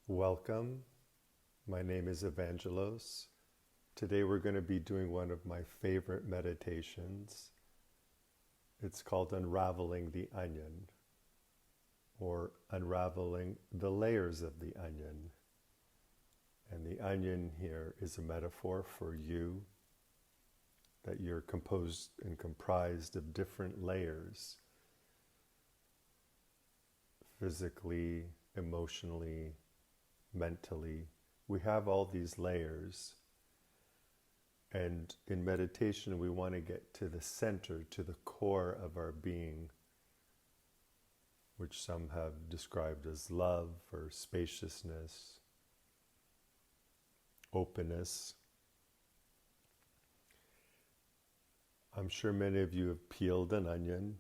Welcome. My name is Evangelos. Today we're going to be doing one of my favorite meditations. It's called Unraveling the Onion, or unraveling the layers of the onion. And the onion here is a metaphor for you, that you're composed and comprised of different layers, physically, emotionally, mentally. We have all these layers, and in meditation we want to get to the center, to the core of our being, which some have described as love or spaciousness, openness. I'm sure many of you have peeled an onion.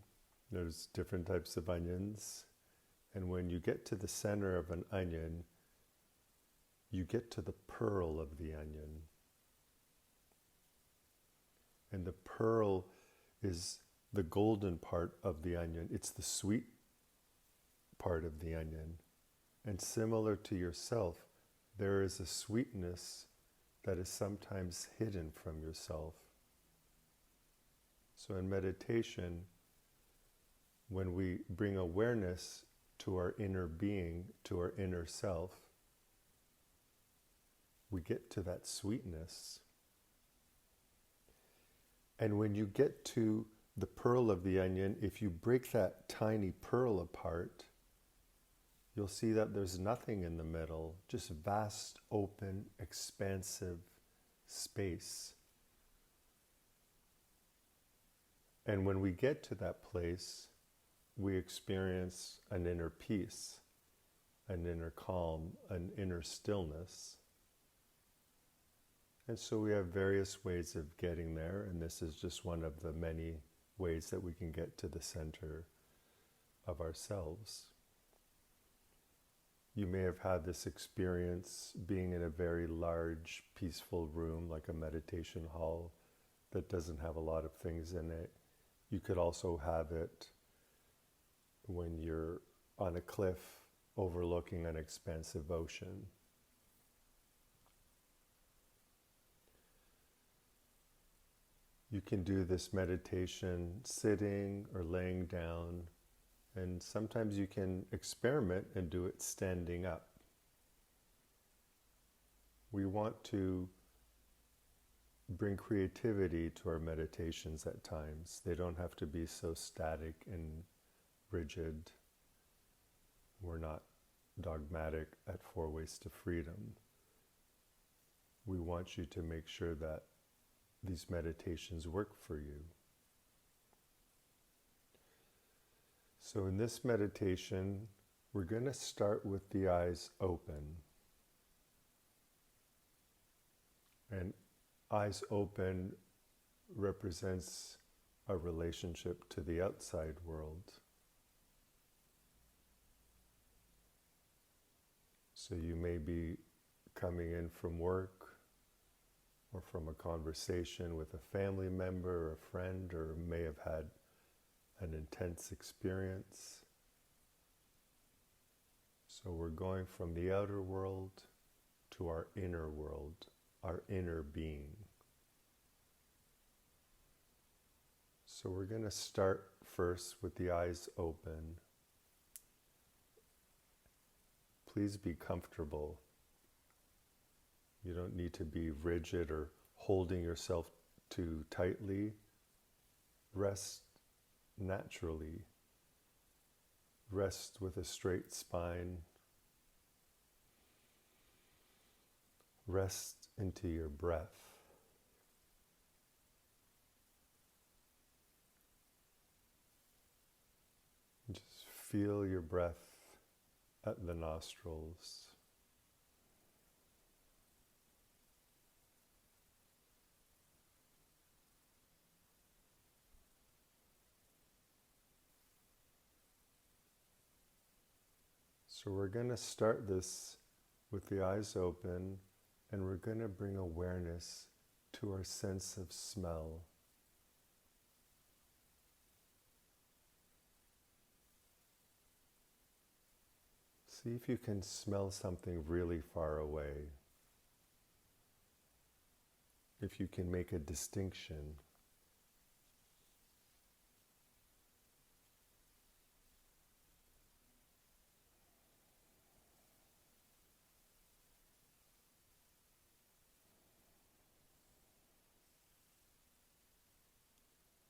There's different types of onions, and when you get to the center of an onion, you get to the pearl of the onion. And the pearl is the golden part of the onion. It's the sweet part of the onion. And similar to yourself, there is a sweetness that is sometimes hidden from yourself. So in meditation, when we bring awareness to our inner being, to our inner self, we get to that sweetness. And when you get to the pearl of the onion, if you break that tiny pearl apart, you'll see that there's nothing in the middle, just vast, open, expansive space. And when we get to that place, we experience an inner peace, an inner calm, an inner stillness. And so we have various ways of getting there, and this is just one of the many ways that we can get to the center of ourselves. You may have had this experience being in a very large, peaceful room, like a meditation hall that doesn't have a lot of things in it. You could also have it when you're on a cliff overlooking an expansive ocean. You can do this meditation sitting or laying down, and sometimes you can experiment and do it standing up. We want to bring creativity to our meditations at times. They don't have to be so static and rigid. We're not dogmatic at Four Ways to Freedom. We want you to make sure that these meditations work for you. So in this meditation, we're going to start with the eyes open. And eyes open represents a relationship to the outside world. So you may be coming in from work, or from a conversation with a family member or a friend, or may have had an intense experience. So we're going from the outer world to our inner world, our inner being. So we're going to start first with the eyes open. Please be comfortable. You don't need to be rigid or holding yourself too tightly. Rest naturally. Rest with a straight spine. Rest into your breath. Just feel your breath at the nostrils. So we're going to start this with the eyes open, and we're going to bring awareness to our sense of smell. See if you can smell something really far away. If you can make a distinction.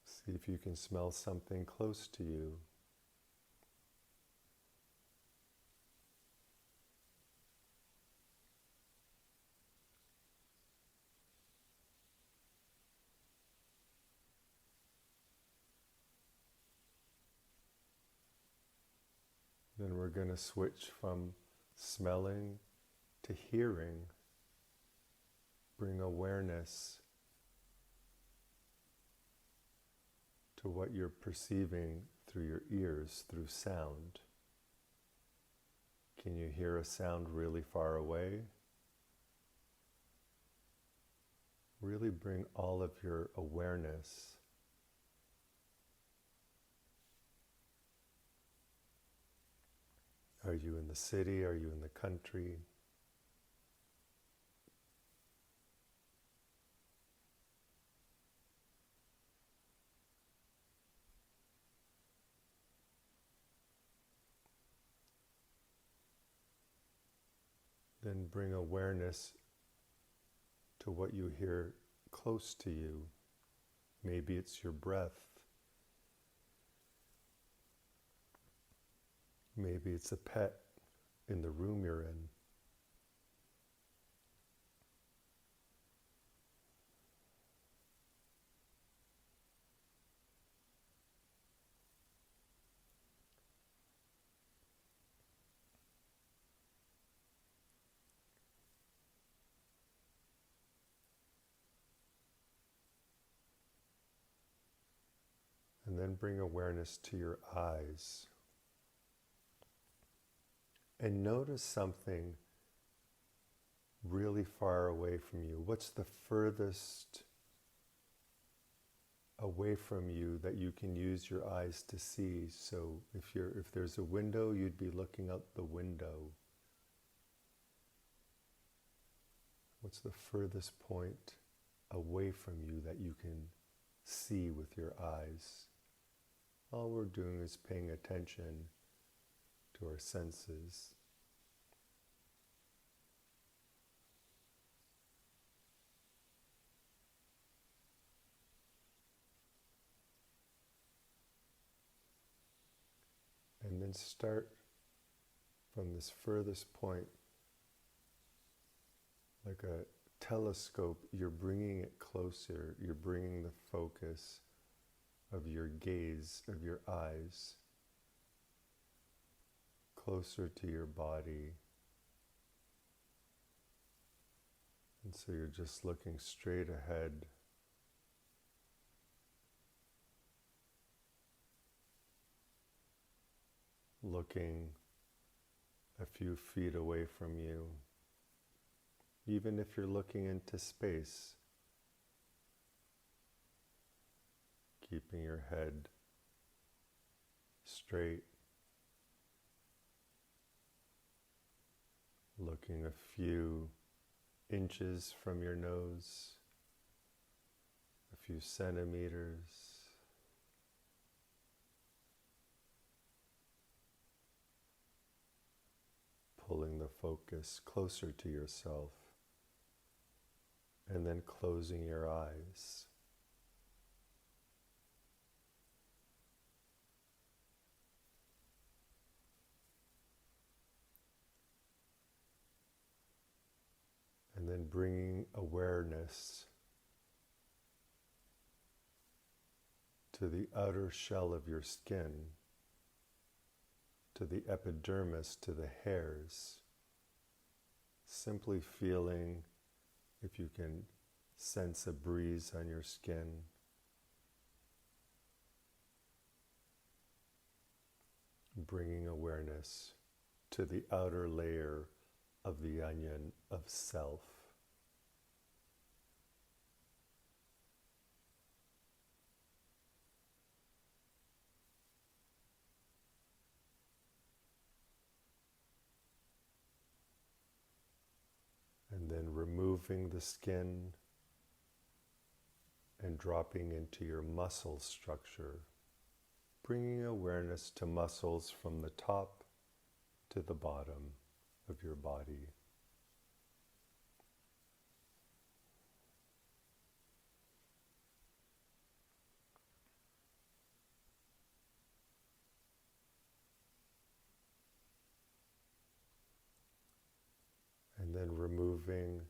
See if you can smell something close to you. Then we're going to switch from smelling to hearing. Bring awareness to what you're perceiving through your ears, through sound. Can you hear a sound really far away? Really bring all of your awareness Are you in the city? Are you in the country? Then bring awareness to what you hear close to you. Maybe it's your breath. Maybe it's a pet in the room you're in. And then bring awareness to your eyes. And notice something really far away from you. What's the furthest away from you that you can use your eyes to see? So if there's a window, you'd be looking out the window. What's the furthest point away from you that you can see with your eyes? All we're doing is paying attention to our senses. And then start from this furthest point, like a telescope, you're bringing it closer, you're bringing the focus of your gaze, of your eyes, closer to your body. And so you're just looking straight ahead. Looking a few feet away from you. Even if you're looking into space, keeping your head straight, looking a few inches from your nose, a few centimeters, pulling the focus closer to yourself, and then closing your eyes. And then bringing awareness to the outer shell of your skin, to the epidermis, to the hairs. Simply feeling if you can sense a breeze on your skin. Bringing awareness to the outer layer of the onion of self. removing the skin and dropping into your muscle structure, bringing awareness to muscles from the top to the bottom of your body. And then removing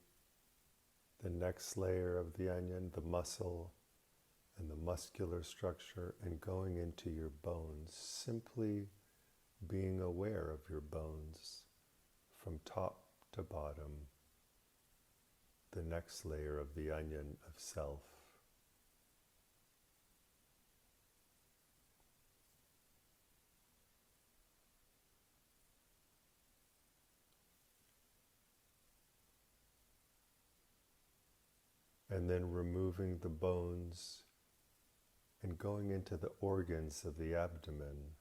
the next layer of the onion, the muscle and the muscular structure, and going into your bones, simply being aware of your bones from top to bottom, the next layer of the onion of self. And then removing the bones and going into the organs of the abdomen.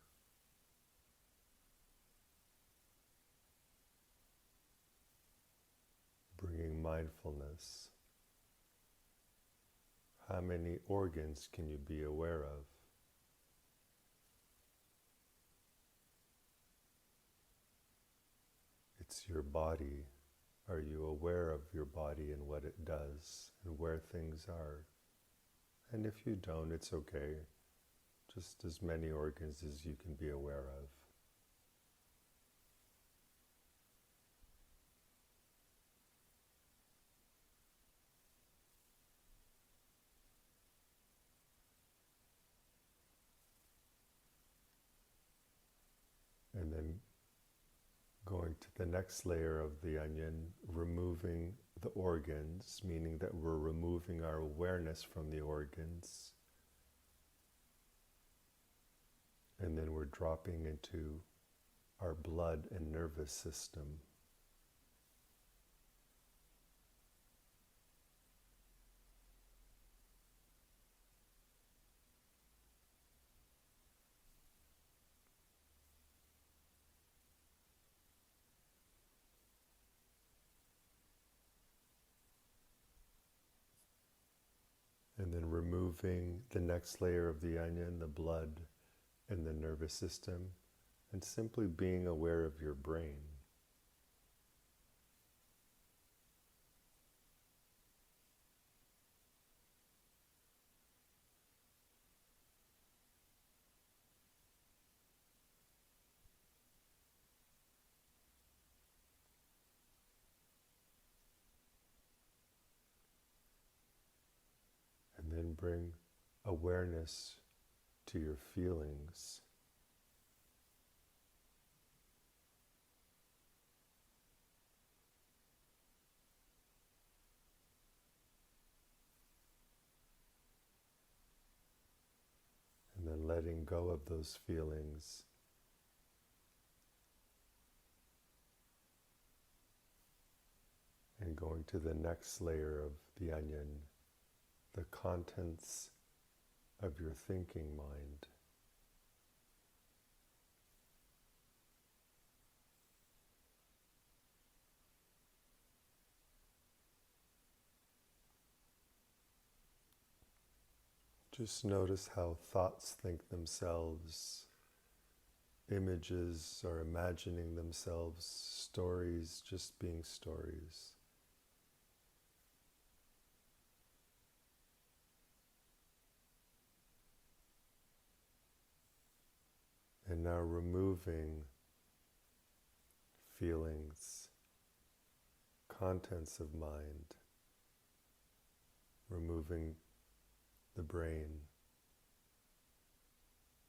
Bringing mindfulness. How many organs can you be aware of? It's your body. Are you aware of your body and what it does and where things are? And if you don't, it's okay. Just as many organs as you can be aware of. And then going to the next layer of the onion, removing the organs, meaning that we're removing our awareness from the organs. And then we're dropping into our blood and nervous system. And then removing the next layer of the onion, the blood and the nervous system, and simply being aware of your brain. And then bring awareness to your feelings. And then letting go of those feelings. And going to the next layer of the onion, the contents of your thinking mind. Just notice how thoughts think themselves, images are imagining themselves, stories just being stories. And now removing feelings, contents of mind, removing the brain,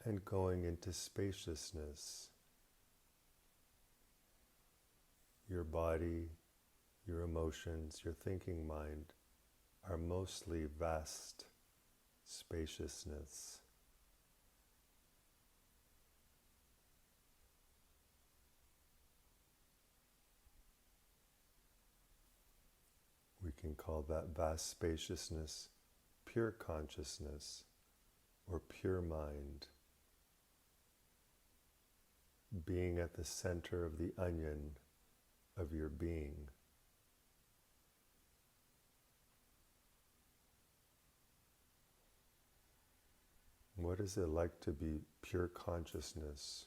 and going into spaciousness. Your body, your emotions, your thinking mind are mostly vast spaciousness. We can call that vast spaciousness pure consciousness or pure mind, being at the center of the onion of your being. What is it like to be pure consciousness?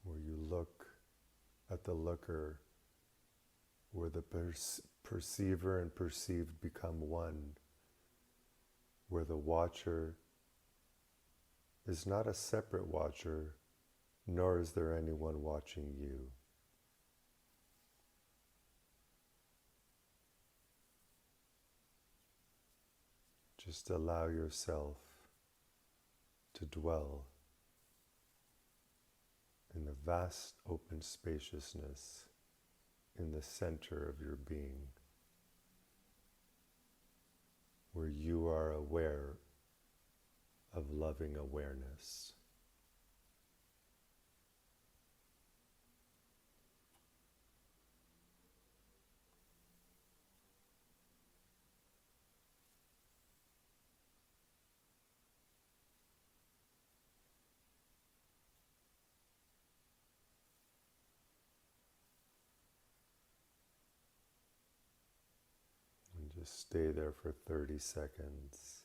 Where you look at the looker, where the perceiver and perceived become one, where the watcher is not a separate watcher, nor is there anyone watching you. Just allow yourself to dwell in the vast open spaciousness in the center of your being, where you are aware of loving awareness. And just stay there for 30 seconds.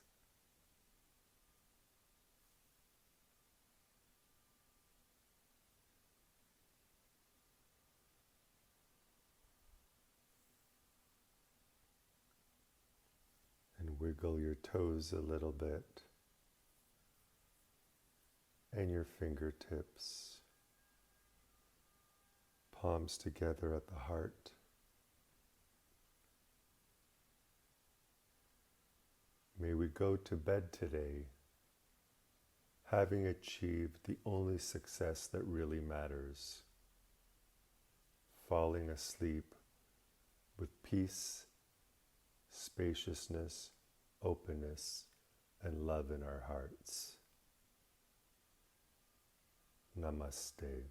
And wiggle your toes a little bit and your fingertips, palms together at the heart. May we go to bed today having achieved the only success that really matters, falling asleep with peace, spaciousness, openness, and love in our hearts. Namaste.